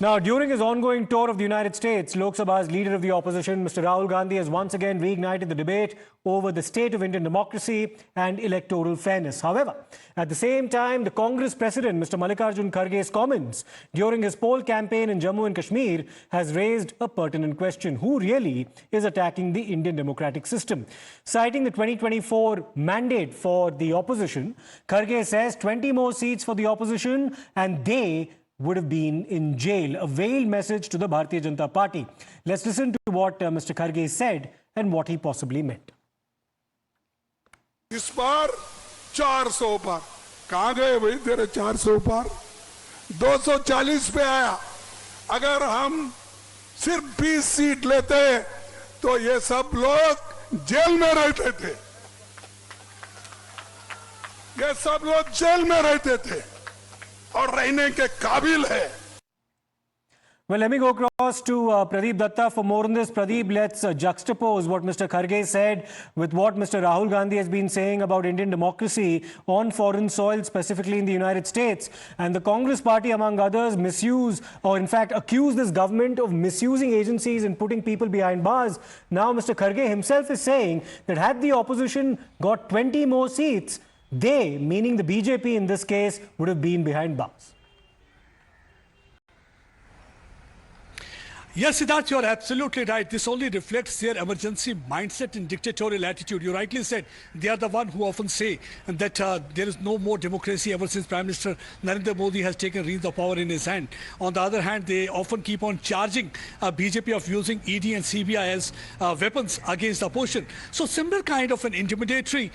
Now, during his ongoing tour of the United States, Lok Sabha's leader of the opposition, Mr. Rahul Gandhi, has once again reignited the debate over the state of Indian democracy and electoral fairness. However, at the same time, the Congress president, Mr. Mallikarjun Kharge's comments during his poll campaign in Jammu and Kashmir has raised a pertinent question. Who really is attacking the Indian democratic system? Citing the 2024 mandate for the opposition, Kharge says 20 more seats for the opposition and they would have been in jail. A veiled message to the Bharatiya Janata Party. Let's listen to what Mr. Kharge said and what he possibly meant. इस बार 400 पर कहाँ गए भाई तेरे 400 पर 240 पे आया। अगर हम सिर्फ 20 सीट लेते तो ये सब लोग जेल में रहते थे। ये सब लोग जेल में रहते थे और रहने के काबिल है। Well, let me go across to Pradeep Datta for more on this. Pradeep, let's juxtapose what Mr. Kharge said with what Mr. Rahul Gandhi has been saying about Indian democracy on foreign soil, specifically in the United States. And the Congress party, among others, misuse or in fact accuse this government of misusing agencies and putting people behind bars. Now, Mr. Kharge himself is saying that had the opposition got 20 more seats, they, meaning the BJP in this case, would have been behind bars. Yes, Siddharth, you're absolutely right. This only reflects their emergency mindset and dictatorial attitude. You rightly said they are the one who often say that there is no more democracy ever since Prime Minister Narendra Modi has taken reins of power in his hand. On the other hand, they often keep on charging BJP of using ED and CBI as weapons against the opposition. So similar kind of an intimidatory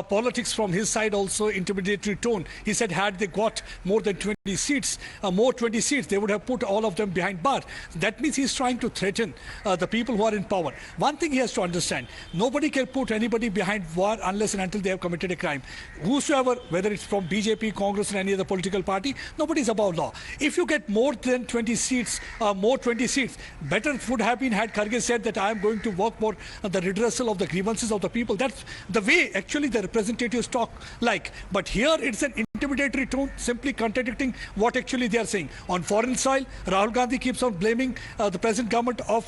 politics from his side, also intimidatory tone. He said had they got more than 20 seats, they would have put all of them behind bars. That means he's trying to threaten the people who are in power. One thing he has to understand, nobody can put anybody behind war unless and until they have committed a crime. Whosoever, whether it's from BJP, Congress or any other political party, nobody is above law. If you get more than 20 seats, better would have been had Kharge said that I am going to work for the redressal of the grievances of the people. That's the way actually the representatives talk like. But here it's an intimidatory tone, simply contradicting what actually they are saying. On foreign soil, Rahul Gandhi keeps on blaming the present government of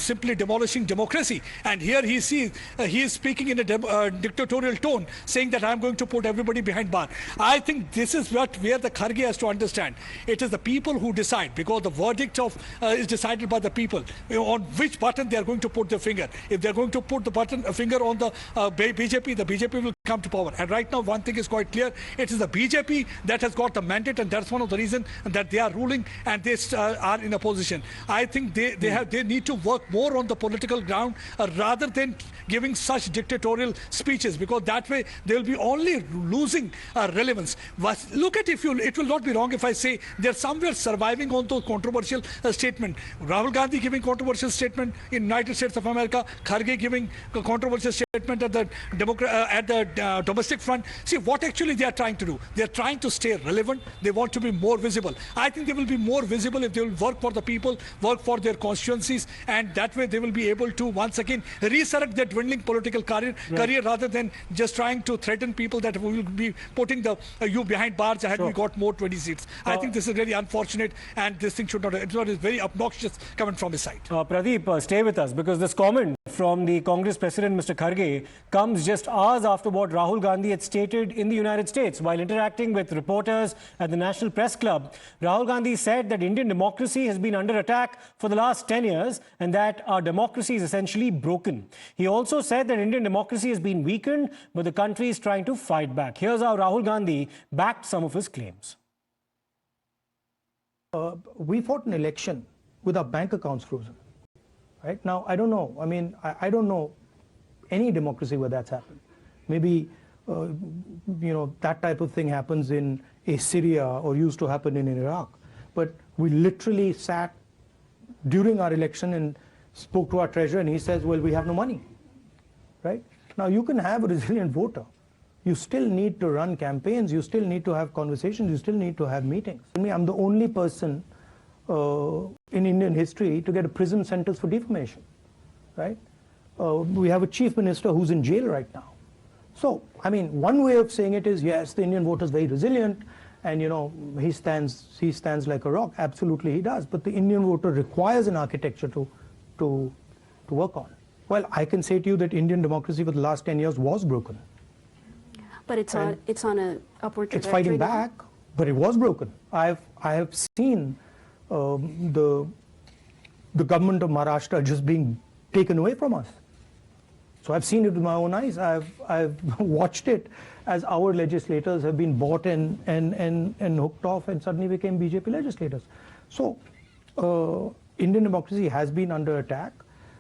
simply demolishing democracy. And here he is speaking in a dictatorial tone, saying that I am going to put everybody behind bars. I think this is where the Kharge has to understand. It is the people who decide, because the verdict of is decided by the people on which button they are going to put their finger. If they are going to put the finger on the BJP, the BJP will come to power. And right now, one thing is quite clear. It is the BJP that has got the mandate, and that's one of the reasons that they are ruling and they are in a position. I think they need to work more on the political ground rather than giving such dictatorial speeches, because that way they will be only losing relevance. Look at it will not be wrong if I say they're somewhere surviving on those controversial statements. Rahul Gandhi giving controversial statement in United States of America, Kharge giving a controversial statement at the domestic front. See what actually they are trying to do. They are trying to stay relevant. They want to be more visible. I think they will be more visible if they will work for the people, work for their constituencies, and that way they will be able to once again resurrect their dwindling political career rather than just trying to threaten people that we will be putting you behind bars had we got more 20 seats. I think this is really unfortunate, and this thing should not. It's not very obnoxious coming from his side. Pradeep, stay with us, because this comment from the Congress president, Mr. Kharge, comes just hours after what Rahul Gandhi had stated in the United States. While interacting with reporters at the National Press Club, Rahul Gandhi said that Indian democracy has been under attack for the last 10 years and that our democracy is essentially broken. He also said that Indian democracy has been weakened, but the country is trying to fight back. Here's how Rahul Gandhi backed some of his claims. We fought an election with our bank accounts frozen. Right now, I don't know. I mean, I don't know any democracy where that's happened. Maybe, that type of thing happens in Syria or used to happen in Iraq. But we literally sat during our election and spoke to our treasurer, and he says, well, we have no money. Right? Now, you can have a resilient voter. You still need to run campaigns. You still need to have conversations. You still need to have meetings. I'm the only person in Indian history to get a prison sentence for defamation. Right? We have a chief minister who's in jail right now. So, I mean, one way of saying it is, yes, the Indian voter is very resilient, and he stands like a rock. Absolutely he does. But the Indian voter requires an architecture to work on. Well, I can say to you that Indian democracy for the last 10 years was broken. But it's on a upward trajectory. It's fighting now. back, but it was broken. I have seen the government of Maharashtra just being taken away from us. So I've seen it with my own eyes. I've watched it as our legislators have been bought and hooked off and suddenly became BJP legislators. So Indian democracy has been under attack,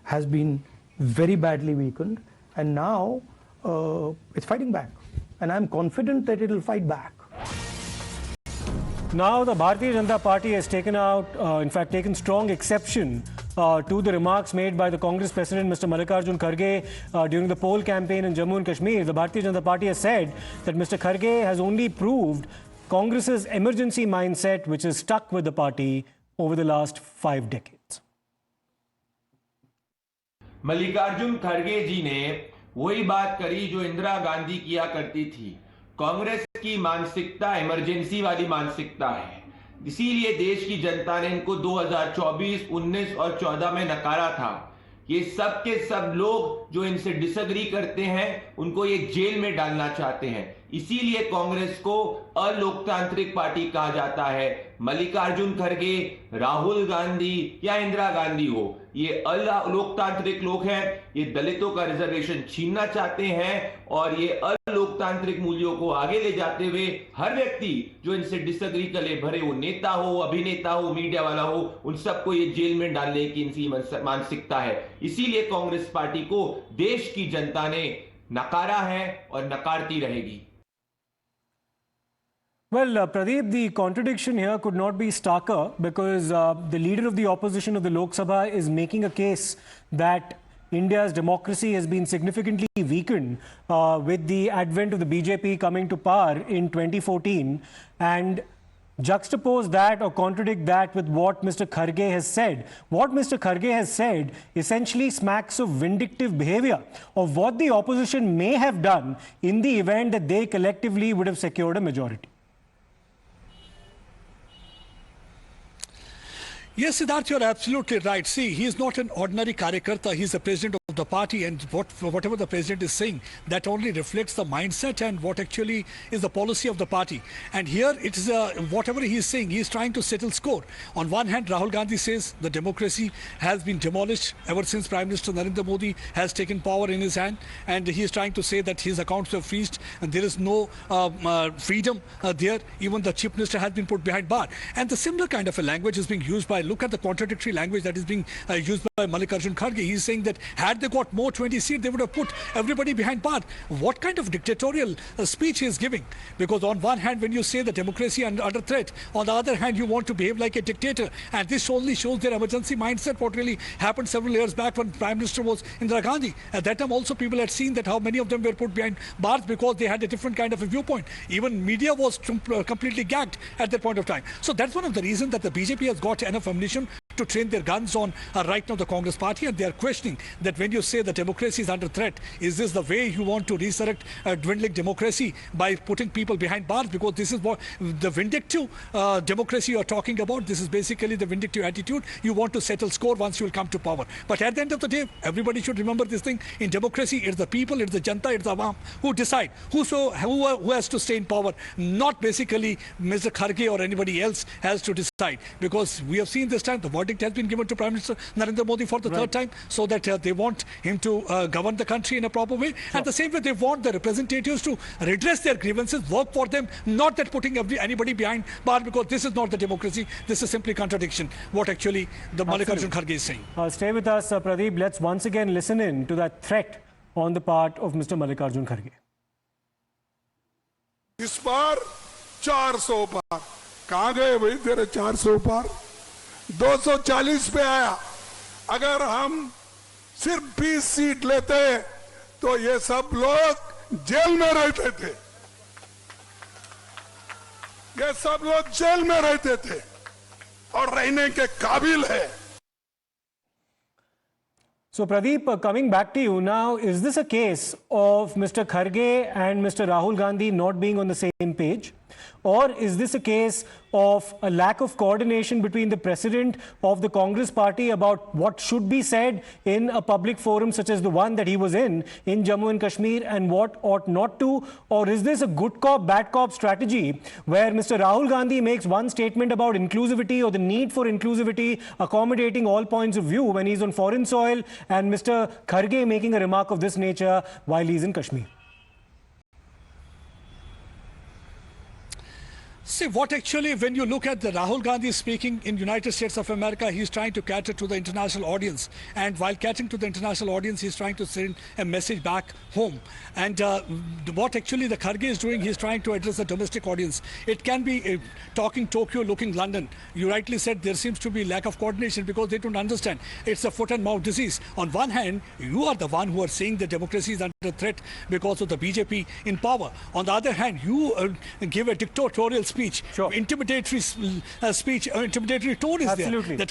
has been very badly weakened, and now it's fighting back. And I'm confident that it'll fight back. Now, the Bharatiya Janata Party has taken strong exception to the remarks made by the Congress President, Mr. Mallikarjun Kharge, during the poll campaign in Jammu and Kashmir. The Bharatiya Janata Party has said that Mr. Kharge has only proved Congress's emergency mindset, which has stuck with the party over the last 5 decades. Mallikarjun खड़गे जी ने वही बात करी जो इंदिरा गांधी किया करती थी। कांग्रेस की मानसिकता इमरजेंसी वाली मानसिकता है, इसीलिए देश की जनता ने इनको 2024, 19 और 14 में नकारा था। ये सब के सब लोग जो इनसे डिसएग्री करते हैं उनको ये जेल में डालना चाहते हैं, इसीलिए कांग्रेस को अलोकतांत्रिक पार्टी कहा जाता है। मल्लिकार्जुन खड़गे, राहुल गांधी या इंदिरा गांधी हो, ये अलोकतांत्रिक लोग हैं। ये दलितों का रिजर्वेशन छीनना चाहते हैं और ये अलोकतांत्रिक मूल्यों को आगे ले जाते हुए हर व्यक्ति जो इनसे डिसएग्री करे, भरे वो नेता हो, अभिनेता हो, मीडिया वाला हो, उन सबको ये जेल में डालने की इनकी मानसिकता है। इसीलिए कांग्रेस पार्टी को देश की जनता ने नकारा है और नकारती रहेगी। Well, Pradeep, the contradiction here could not be starker because the leader of the opposition of the Lok Sabha is making a case that India's democracy has been significantly weakened with the advent of the BJP coming to power in 2014, and juxtapose that or contradict that with what Mr. Kharge has said. What Mr. Kharge has said essentially smacks of vindictive behavior of what the opposition may have done in the event that they collectively would have secured a majority. Yes, Siddharth, you're absolutely right. See, he is not an ordinary karyakarta. He's the president of the party, and whatever the president is saying, that only reflects the mindset and what actually is the policy of the party. And here, it is whatever he is saying, he is trying to settle score. On one hand, Rahul Gandhi says the democracy has been demolished ever since Prime Minister Narendra Modi has taken power in his hand, and he is trying to say that his accounts were freezed and there is no freedom there. Even the Chief Minister has been put behind bar. And the similar kind of a language is being used by, look at the contradictory language that is being used by Mallikarjun Kharge. He is saying that had they got more 20 seats, they would have put everybody behind bar. What kind of dictatorial speech he is giving? Because on one hand, when you say the democracy under threat, on the other hand, you want to behave like a dictator. And this only shows their emergency mindset, what really happened several years back when Prime Minister was Indira Gandhi. At that time also people had seen that how many of them were put behind bars because they had a different kind of a viewpoint. Even media was completely gagged at that point of time. So that's one of the reasons that the BJP has got enough ammunition to train their guns on right now the Congress party, and they are questioning that when you say the democracy is under threat, is this the way you want to resurrect dwindling democracy by putting people behind bars? Because this is what the vindictive democracy you are talking about. This is basically the vindictive attitude. You want to settle score once you will come to power. But at the end of the day, everybody should remember this thing. In democracy, it's the people, it's the janta, it's the awam who decide who has to stay in power. Not basically Mr. Kharge or anybody else has to decide. Because we have seen this time the verdict has been given to Prime Minister Narendra Modi for the third time, so that they want him to govern the country in a proper way. Sure. And the same way they want the representatives to redress their grievances, work for them, not that putting anybody behind bar, because this is not the democracy. This is simply contradiction, what actually the Mallikarjun Kharge is saying. Stay with us, Pradeep. Let's once again listen in to that threat on the part of Mr. Mallikarjun Kharge. इस बार 400 पार कहां गए भाई तेरे 400 पार 240 पे आया। अगर हम सिर्फ 20 सीट लेते तो ये सब लोग जेल में रहते थे, ये सब लोग जेल में रहते थे और रहने के काबिल है। So Pradeep, coming back to you now, is this a case of Mr. Kharge and Mr. Rahul Gandhi not being on the same page? Or is this a case of a lack of coordination between the president of the Congress party about what should be said in a public forum such as the one that he was in Jammu and Kashmir, and what ought not to? Or is this a good cop, bad cop strategy where Mr. Rahul Gandhi makes one statement about inclusivity or the need for inclusivity, accommodating all points of view when he's on foreign soil, and Mr. Kharge making a remark of this nature while he's in Kashmir? See, what actually, when you look at the Rahul Gandhi speaking in United States of America, he's trying to cater to the international audience. And while catering to the international audience, he's trying to send a message back home. And what actually the Kharge is doing, he's trying to address the domestic audience. It can be talking Tokyo, looking London. You rightly said there seems to be lack of coordination because they don't understand. It's a foot and mouth disease. On one hand, you are the one who are saying that democracy is under threat because of the BJP in power. On the other hand, you give a dictatorial speech, sure. intimidatory speech, intimidatory tone is Absolutely. there. That